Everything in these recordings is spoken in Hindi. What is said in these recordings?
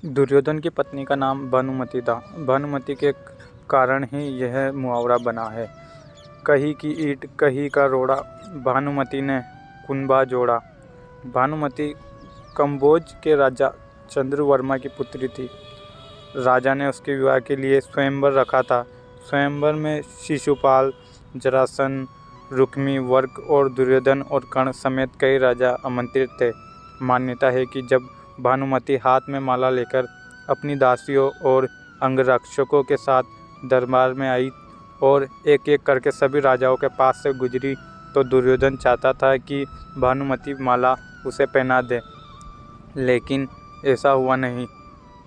दुर्योधन की पत्नी का नाम भानुमति था। भानुमति के कारण ही यह मुहावरा बना है। कही की ईंट कही का रोड़ा, भानुमति ने कुनबा जोड़ा। भानुमति कंबोज के राजा चंद्रवर्मा की पुत्री थी। राजा ने उसके विवाह के लिए स्वयंवर रखा था। स्वयंवर में शिशुपाल, जरासंध, रुक्मी, वर्क और दुर्योधन और कर्ण समेत कई राजा आमंत्रित थे। मान्यता है कि जब भानुमति हाथ में माला लेकर अपनी दासियों और अंगरक्षकों के साथ दरबार में आई और एक एक करके सभी राजाओं के पास से गुजरी, तो दुर्योधन चाहता था कि भानुमति माला उसे पहना दे, लेकिन ऐसा हुआ नहीं।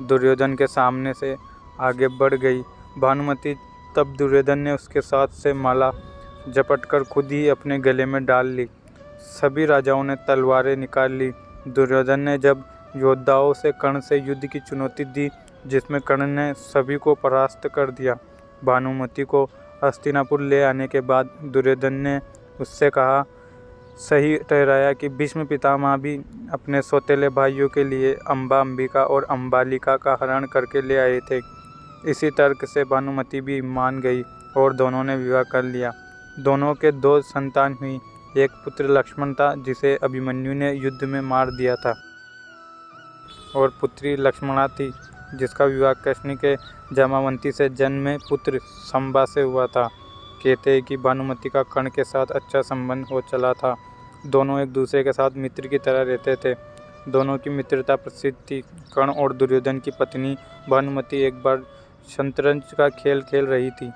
दुर्योधन के सामने से आगे बढ़ गई भानुमति, तब दुर्योधन ने उसके साथ से माला झपटकर खुद ही अपने गले में डाल ली। सभी राजाओं ने तलवारें निकाल ली। दुर्योधन ने जब योद्धाओं से कर्ण से युद्ध की चुनौती दी, जिसमें कर्ण ने सभी को परास्त कर दिया। भानुमति को हस्तिनापुर ले आने के बाद दुर्योधन ने उससे कहा, सही ठहराया कि भीष्म पितामह भी अपने सौतेले भाइयों के लिए अंबा, अंबिका और अंबालिका का हरण करके ले आए थे। इसी तर्क से भानुमति भी मान गई और दोनों ने विवाह कर लिया। दोनों के 2 संतान हुई। एक पुत्र लक्ष्मण था, जिसे अभिमन्यु ने युद्ध में मार दिया था, और पुत्री लक्ष्मणा थी, जिसका विवाह कृष्ण के जामावंती से जन्मे पुत्र संबा से हुआ था। कहते हैं कि भानुमति का कर्ण के साथ अच्छा संबंध हो चला था। दोनों एक दूसरे के साथ मित्र की तरह रहते थे। दोनों की मित्रता प्रसिद्ध थी। कर्ण और दुर्योधन की पत्नी भानुमति एक बार शतरंज का खेल खेल रही थी।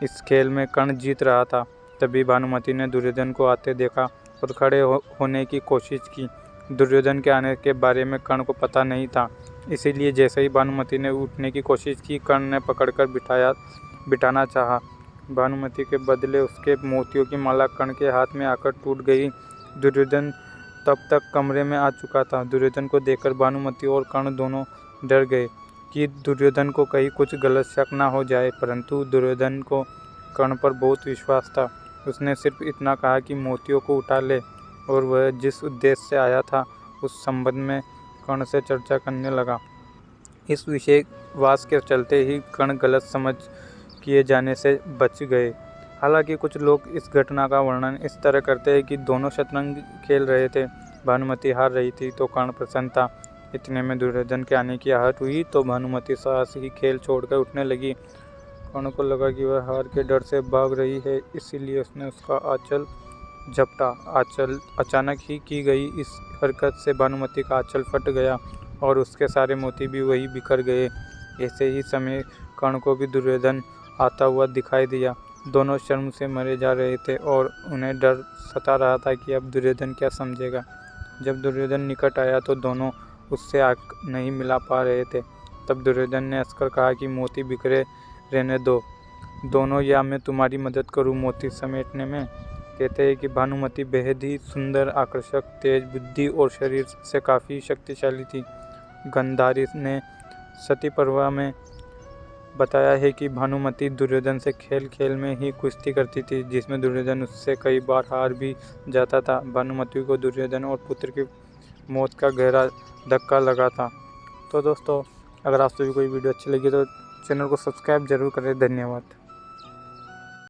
इस खेल में कर्ण जीत रहा था। तभी भानुमति ने दुर्योधन को आते देखा और खड़े होने की कोशिश की। दुर्योधन के आने के बारे में कर्ण को पता नहीं था, इसीलिए जैसे ही भानुमति ने उठने की कोशिश की, कर्ण ने पकड़कर बिठाना चाहा। भानुमति के बदले उसके मोतियों की माला कर्ण के हाथ में आकर टूट गई। दुर्योधन तब तक कमरे में आ चुका था। दुर्योधन को देखकर भानुमति और कर्ण दोनों डर गए कि दुर्योधन को कहीं कुछ गलत शक ना हो जाए, परंतु दुर्योधन को कर्ण पर बहुत विश्वास था। उसने सिर्फ इतना कहा कि मोतियों को उठा ले, और वह जिस उद्देश्य से आया था उस संबंध में कर्ण से चर्चा करने लगा। इस विषयवास के चलते ही कर्ण गलत समझ किए जाने से बच गए। हालांकि कुछ लोग इस घटना का वर्णन इस तरह करते हैं कि दोनों शतरंज खेल रहे थे, भानुमति हार रही थी तो कर्ण प्रसन्न था। इतने में दुर्योधन के आने की आहट हुई तो भानुमति साहस ही खेल छोड़कर उठने लगी। कर्ण को लगा कि वह हार के डर से भाग रही है, इसीलिए उसने उसका आंचल झपटा। आंचल अचानक ही की गई इस हरकत से भानुमति का आंचल फट गया और उसके सारे मोती भी वही बिखर गए। ऐसे ही समय कर्ण को भी दुर्योधन आता हुआ दिखाई दिया। दोनों शर्म से मरे जा रहे थे और उन्हें डर सता रहा था कि अब दुर्योधन क्या समझेगा। जब दुर्योधन निकट आया तो दोनों उससे आँख नहीं मिला पा रहे थे। तब दुर्योधन ने हंसकर कहा कि मोती बिखरे रहने दो दोनों, या मैं तुम्हारी मदद करूं मोती समेटने में। कहते हैं कि भानुमति बेहद ही सुंदर, आकर्षक, तेज बुद्धि और शरीर से काफ़ी शक्तिशाली थी। गंधारी ने सती पर्व में बताया है कि भानुमति दुर्योधन से खेल खेल में ही कुश्ती करती थी, जिसमें दुर्योधन उससे कई बार हार भी जाता था। भानुमति को दुर्योधन और पुत्र की मौत का गहरा धक्का लगा था। तो दोस्तों, अगर आप सभी को ये वीडियो अच्छी लगी तो चैनल को सब्सक्राइब जरूर करें। धन्यवाद।